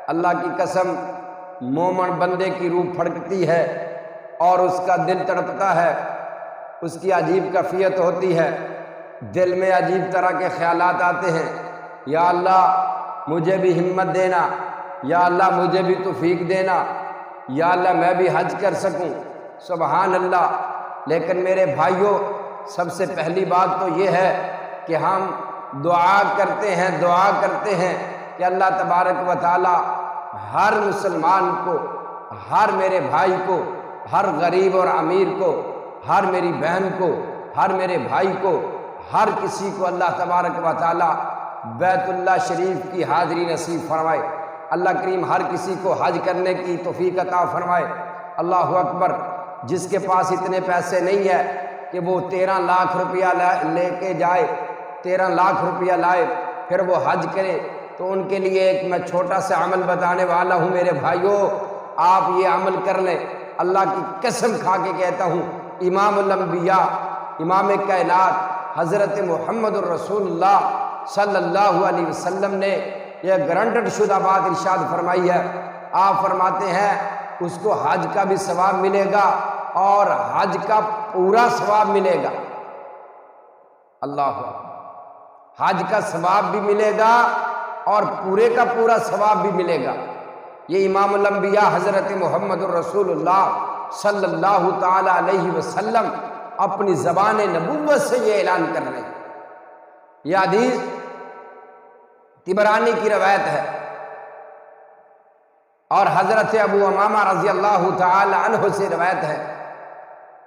اللہ کی قسم مومن بندے کی روح پھڑکتی ہے اور اس کا دل تڑپتا ہے، اس کی عجیب کیفیت ہوتی ہے، دل میں عجیب طرح کے خیالات آتے ہیں، یا اللہ مجھے بھی ہمت دینا، یا اللہ مجھے بھی توفیق دینا، یا اللہ میں بھی حج کر سکوں۔ سبحان اللہ۔ لیکن میرے بھائیوں، سب سے پہلی بات تو یہ ہے کہ ہم دعا کرتے ہیں کہ اللہ تبارک و تعالی ہر مسلمان کو، ہر میرے بھائی کو، ہر غریب اور امیر کو، ہر میری بہن کو، ہر میرے بھائی کو، ہر کسی کو اللہ تبارک و تعالی بیت اللہ شریف کی حاضری نصیب فرمائے۔ اللہ کریم ہر کسی کو حج کرنے کی توفیق عطا فرمائے۔ اللہ اکبر۔ جس کے پاس اتنے پیسے نہیں ہے کہ وہ 13 لاکھ روپیہ لے کے جائے، 13 لاکھ روپیہ لائے پھر وہ حج کرے، تو ان کے لیے ایک میں چھوٹا سا عمل بتانے والا ہوں۔ میرے بھائیوں، آپ یہ عمل کر لیں۔ اللہ کی قسم کھا کے کہتا ہوں، امام الانبیاء، امام کائنات حضرت محمد الرسول اللہ صلی اللہ علیہ وسلم نے یہ گارنٹڈ شدہ بات ارشاد فرمائی ہے۔ آپ فرماتے ہیں اس کو حج کا بھی ثواب ملے گا اور حج کا پورا ثواب ملے گا۔ اللہ اکبر۔ حج کا ثواب بھی ملے گا اور پورے کا پورا ثواب بھی ملے گا۔ یہ امام الانبیاء حضرت محمد الرسول اللہ صلی اللہ تعالی علیہ وسلم اپنی زبان نبوت سے یہ اعلان کر رہے ہیں۔ یہ حدیث طبرانی کی روایت ہے اور حضرت ابو امامہ رضی اللہ تعالی عنہ سے روایت ہے۔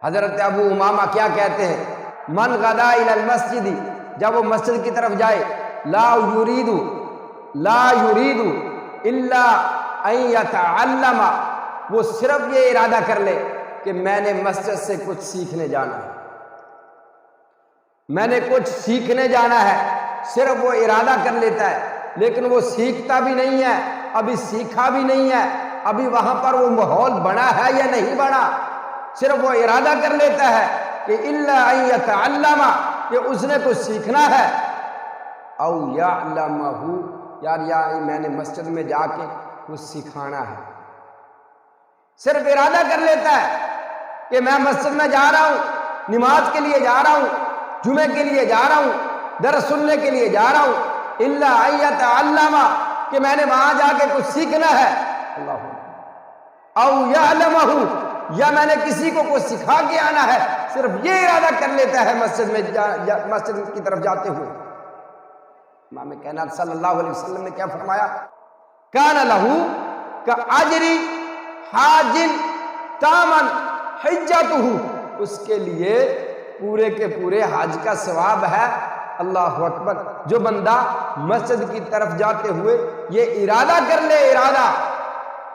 حضرت ابو امامہ کیا کہتے ہیں؟ من غدا الی المسجد، جب وہ مسجد کی طرف جائے، لا یرید الا ان یتعلم، وہ صرف یہ ارادہ کر لے کہ میں نے مسجد سے کچھ سیکھنے جانا ہے، میں نے کچھ سیکھنے جانا ہے، صرف وہ ارادہ کر لیتا ہے، لیکن وہ سیکھتا بھی نہیں ہے، ابھی سیکھا بھی نہیں ہے، ابھی وہاں پر وہ ماحول بنا ہے یا نہیں بنا، صرف وہ ارادہ کر لیتا ہے کہ الا ان یتعلم، کہ اس نے کچھ سیکھنا ہے، او یعلمہ، یار میں نے مسجد میں جا کے کچھ سکھانا ہے، صرف ارادہ کر لیتا ہے کہ میں مسجد میں جا رہا ہوں، نماز کے لیے جا رہا ہوں، جمعے کے لیے جا رہا ہوں، درس سننے کے لیے جا رہا ہوں، الا ان یتعلم، کہ میں نے وہاں جا کے کچھ سیکھنا ہے، اللہ، او یعلمہ، یا میں نے کسی کو کچھ سکھا کے آنا ہے، صرف یہ ارادہ کر لیتا ہے مسجد میں مسجد کی طرف جاتے ہوئے۔ امام کائنات صلی اللہ علیہ وسلم نے کیا فرمایا؟ کان لہ کاجر حاج تامن حجتہ، اس کے لیے پورے کے پورے حج کا ثواب ہے۔ اللہ اکبر۔ جو بندہ مسجد کی طرف جاتے ہوئے یہ ارادہ کر لے، ارادہ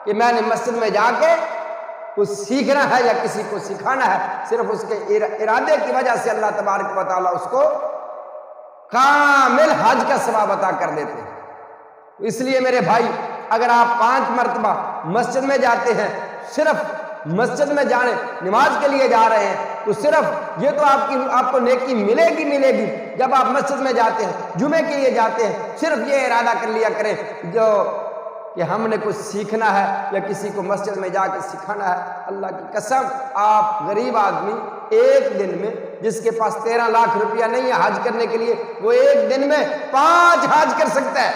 کہ میں نے مسجد میں جا کے کچھ سیکھنا ہے یا کسی کو سکھانا ہے، صرف اس کے ارادے کی وجہ سے اللہ تبارک و تعالیٰ اس کو کامل حج کا ثواب عطا کر دیتے ہیں۔ اس لیے میرے بھائی، اگر آپ 5 مرتبہ مسجد میں جاتے ہیں، صرف مسجد میں جانے نماز کے لیے جا رہے ہیں، تو صرف یہ تو آپ کو نیکی ملے گی جب آپ مسجد میں جاتے ہیں، جمعے کے لیے جاتے ہیں، صرف یہ ارادہ کر لیا کریں کہ ہم نے کچھ سیکھنا ہے یا کسی کو مسجد میں جا کے سکھانا ہے۔ اللہ کی قسم، آپ غریب آدمی ایک دن میں، جس کے پاس 13 لاکھ روپیہ نہیں ہے حج کرنے کے لیے، وہ ایک دن میں 5 حج کر سکتا ہے۔